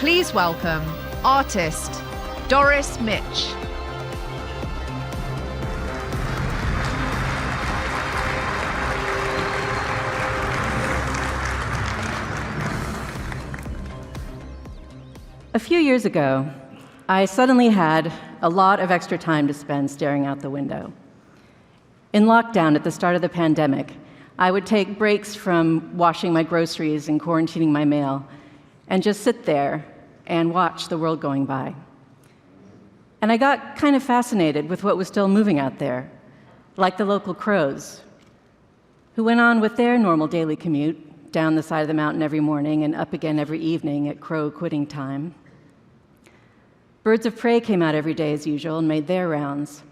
Please welcome artist Doris Mitch. A few years ago, I suddenly had a lot of extra time to spend staring out the window. In lockdown at the start of the pandemic, I would take breaks from washing my groceries and quarantining my mail and just sit there and watch the world going by. And I got kind of fascinated with what was still moving out there, like the local crows, who went on with their normal daily commute down the side of the mountain every morning and up again every evening at crow quitting time. Birds of prey came out every day as usual and made their rounds.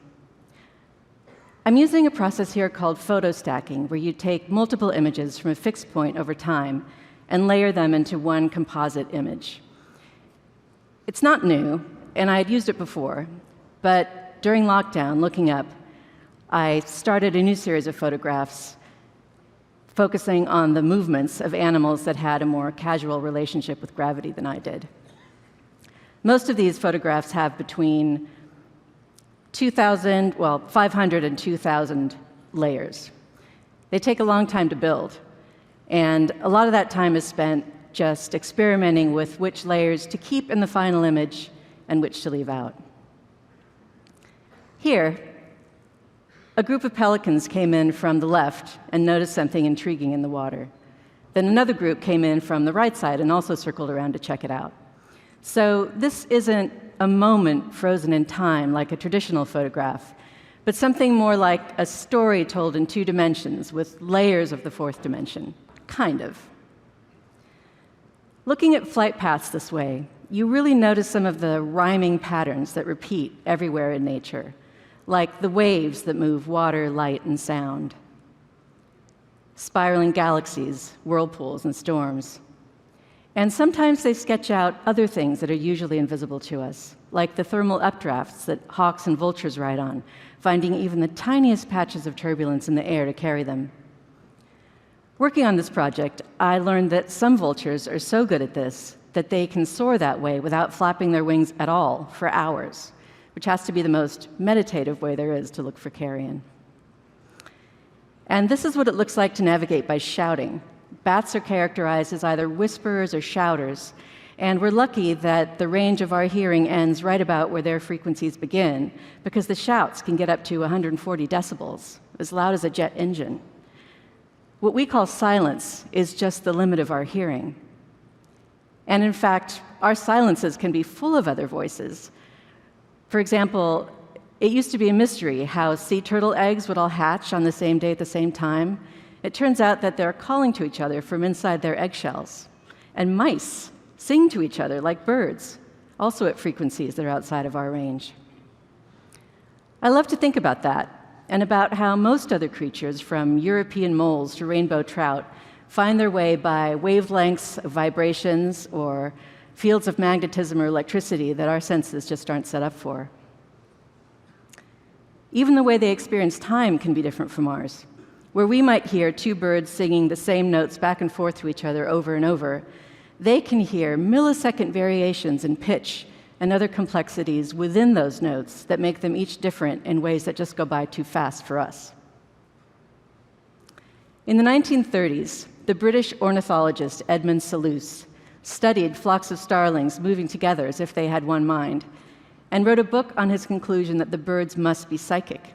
I'm using a process here called photostacking, where you take multiple images from a fixed point over time and layer them into one composite image. It's not new, and I had used it before, but during lockdown, looking up, I started a new series of photographs focusing on the movements of animals that had a more casual relationship with gravity than I did. Most of these photographs have between 500 and 2,000 layers. They take a long time to build, and a lot of that time is spent just experimenting with which layers to keep in the final image and which to leave out. Here, a group of pelicans came in from the left and noticed something intriguing in the water. Then another group came in from the right side and also circled around to check it out. So this isn't a moment frozen in time like a traditional photograph, but something more like a story told in 2 dimensions with layers of the 4th dimension, kind of. Looking at flight paths this way, you really notice some of the rhyming patterns that repeat everywhere in nature, like the waves that move water, light, and sound, spiraling galaxies, whirlpools, and storms. And sometimes they sketch out other things that are usually invisible to us, like the thermal updrafts that hawks and vultures ride on, finding even the tiniest patches of turbulence in the air to carry them. Working on this project, I learned that some vultures are so good at this that they can soar that way without flapping their wings at all for hours, which has to be the most meditative way there is to look for carrion. And this is what it looks like to navigate by shouting. Bats are characterized as either whisperers or shouters, and we're lucky that the range of our hearing ends right about where their frequencies begin, because the shouts can get up to 140 decibels, as loud as a jet engine. What we call silence is just the limit of our hearing. And in fact, our silences can be full of other voices. For example, it used to be a mystery how sea turtle eggs would all hatch on the same day at the same time. It turns out that they're calling to each other from inside their eggshells. And mice sing to each other like birds, also at frequencies that are outside of our range. I love to think about that, and about how most other creatures, from European moles to rainbow trout, find their way by wavelengths of vibrations or fields of magnetism or electricity that our senses just aren't set up for. Even the way they experience time can be different from ours. Where we might hear 2 birds singing the same notes back and forth to each other over and over, they can hear millisecond variations in pitch and other complexities within those notes that make them each different in ways that just go by too fast for us. In the 1930s, the British ornithologist Edmund Selous studied flocks of starlings moving together as if they had one mind, and wrote a book on his conclusion that the birds must be psychic.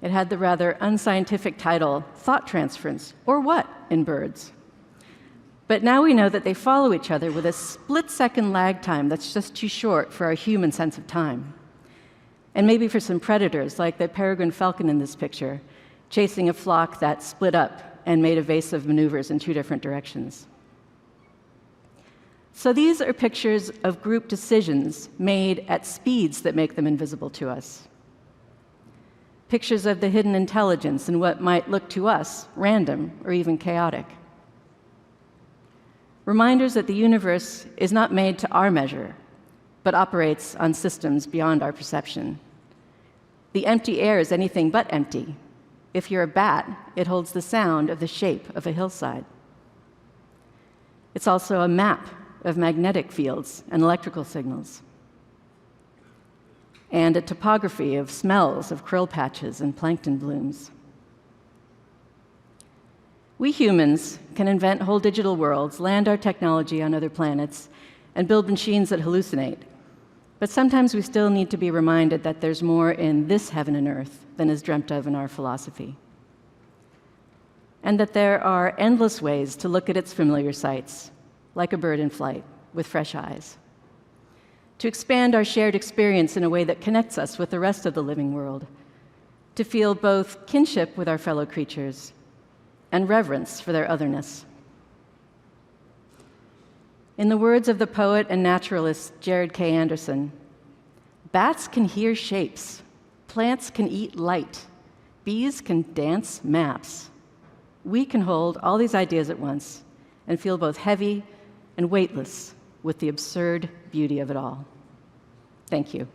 It had the rather unscientific title, Thought Transference, or What, in birds. But now we know that they follow each other with a split-second lag time that's just too short for our human sense of time. And maybe for some predators, like the peregrine falcon in this picture, chasing a flock that split up and made evasive maneuvers in 2 different directions. So these are pictures of group decisions made at speeds that make them invisible to us. Pictures of the hidden intelligence in what might look to us random or even chaotic. Reminders that the universe is not made to our measure, but operates on systems beyond our perception. The empty air is anything but empty. If you're a bat, it holds the sound of the shape of a hillside. It's also a map of magnetic fields and electrical signals, and a topography of smells of krill patches and plankton blooms. We humans can invent whole digital worlds, land our technology on other planets, and build machines that hallucinate. But sometimes we still need to be reminded that there's more in this heaven and earth than is dreamt of in our philosophy. And that there are endless ways to look at its familiar sights, like a bird in flight, with fresh eyes. To expand our shared experience in a way that connects us with the rest of the living world. To feel both kinship with our fellow creatures and reverence for their otherness. In the words of the poet and naturalist Jared K. Anderson, bats can hear shapes, plants can eat light, bees can dance maps. We can hold all these ideas at once and feel both heavy and weightless with the absurd beauty of it all. Thank you.